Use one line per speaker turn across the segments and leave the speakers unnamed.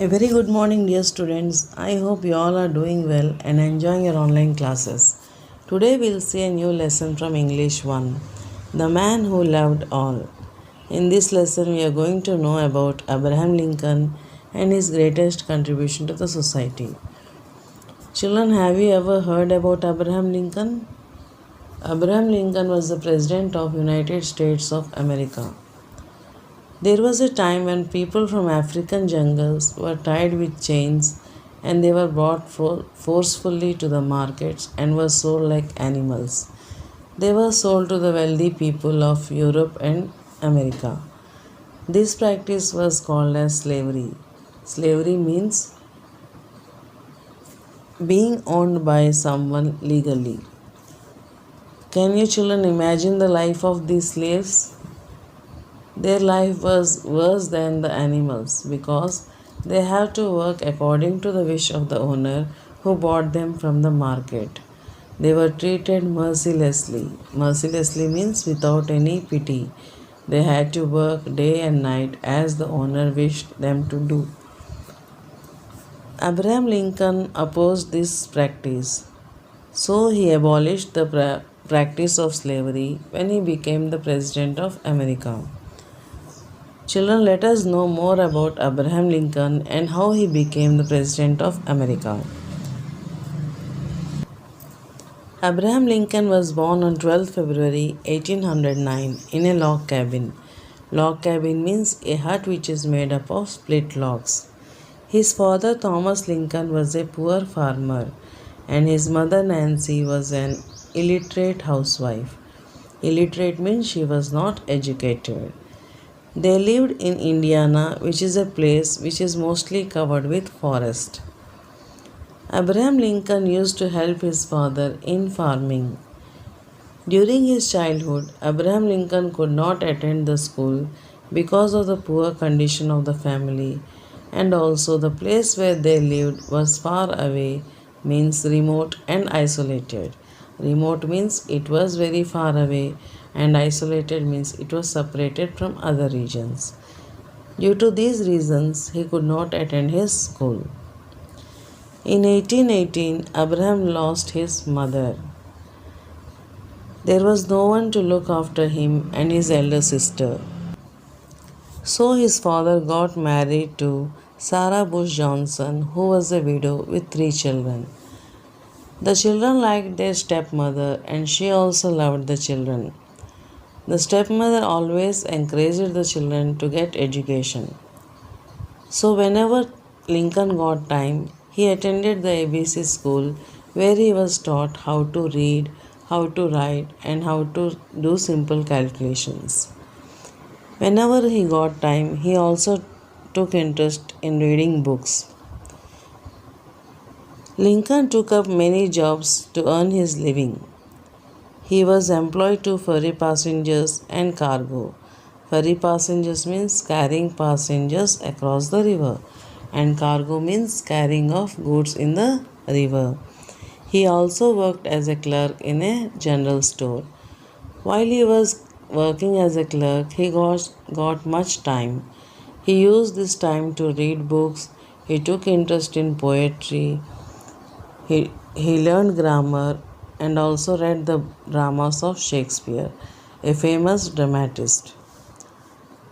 A very good morning, dear students. I hope you all are doing well and enjoying your online classes. Today we'll see a new lesson from English 1, The Man Who Loved All. In this lesson, we are going to know about Abraham Lincoln and his greatest contribution to the society. Children, have you ever heard about Abraham Lincoln? Abraham Lincoln was the President of United States of America. There was a time when people from African jungles were tied with chains and they were brought forcefully to the markets and were sold like animals. They were sold to the wealthy people of Europe and America. This practice was called as slavery. Slavery means being owned by someone legally. Can you children imagine the life of these slaves? Their life was worse than the animals because they have to work according to the wish of the owner who bought them from the market. They were treated mercilessly. Mercilessly means without any pity. They had to work day and night as the owner wished them to do. Abraham Lincoln opposed this practice, so he abolished the practice of slavery when he became the President of America. Children, let us know more about Abraham Lincoln and how he became the President of America. Abraham Lincoln was born on 12th February 1809 in a log cabin. Log cabin means a hut which is made up of split logs. His father Thomas Lincoln was a poor farmer and his mother Nancy was an illiterate housewife. Illiterate means she was not educated. They lived in Indiana, which is a place which is mostly covered with forest. Abraham Lincoln used to help his father in farming. During his childhood, Abraham Lincoln could not attend the school because of the poor condition of the family, and also the place where they lived was far away, means remote and isolated. Remote means it was very far away, and isolated means it was separated from other regions. Due to these reasons, he could not attend his school. In 1818, Abraham lost his mother. There was no one to look after him and his elder sister. So his father got married to Sarah Bush Johnson, who was a widow with 3 children. The children liked their stepmother and she also loved the children. The stepmother always encouraged the children to get education. So whenever Lincoln got time, he attended the ABC school where he was taught how to read, how to write, and how to do simple calculations. Whenever he got time, he also took interest in reading books. Lincoln took up many jobs to earn his living. He was employed to ferry passengers and cargo. Ferry passengers means carrying passengers across the river, and cargo means carrying of goods in the river. He also worked as a clerk in a general store. While he was working as a clerk, he got much time. He used this time to read books. He took interest in poetry. He learned grammar and also read the dramas of Shakespeare, a famous dramatist.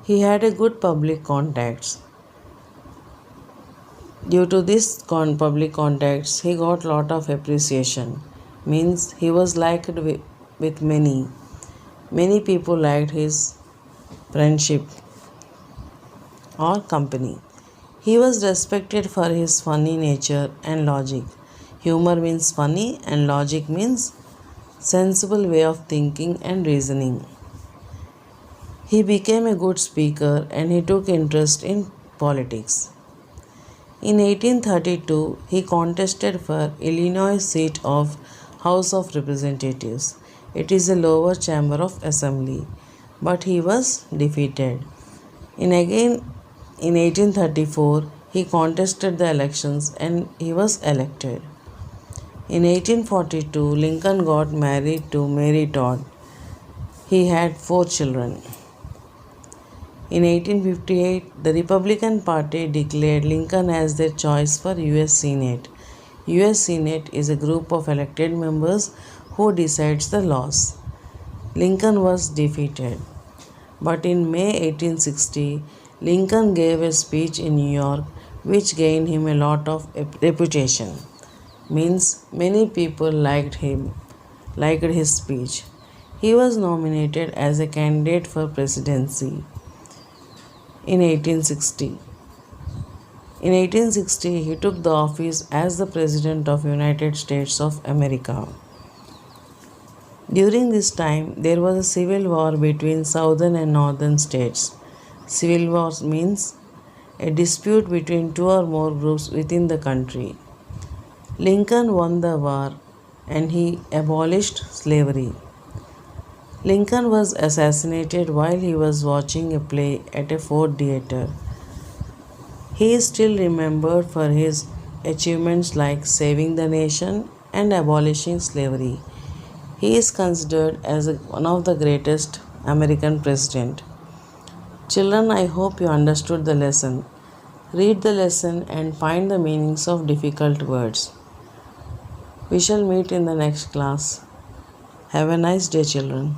He had a good public contacts. Due to this public contacts, he got lot of appreciation. Means he was liked with many. Many people liked his friendship or company. He was respected for his funny nature and logic. Humor means funny and logic means sensible way of thinking and reasoning. He became a good speaker and he took interest in politics. In 1832, he contested for Illinois seat of House of Representatives. It is a lower chamber of assembly, but he was defeated. In 1834, he contested the elections and he was elected. In 1842, Lincoln got married to Mary Todd. He had 4 children. In 1858, the Republican Party declared Lincoln as their choice for US Senate. US Senate is a group of elected members who decides the laws. Lincoln was defeated. But in May 1860, Lincoln gave a speech in New York which gained him a lot of reputation. Means many people liked his speech. He was nominated as a candidate for presidency in 1860. In 1860, he took the office as the President of United States of America. During this time, there was a civil war between southern and northern states. Civil war means a dispute between two or more groups within the country. Lincoln won the war and he abolished slavery. Lincoln was assassinated while he was watching a play at a Ford theater. He is still remembered for his achievements like saving the nation and abolishing slavery. He is considered as one of the greatest American presidents. Children, I hope you understood the lesson. Read the lesson and find the meanings of difficult words. We shall meet in the next class. Have a nice day, children.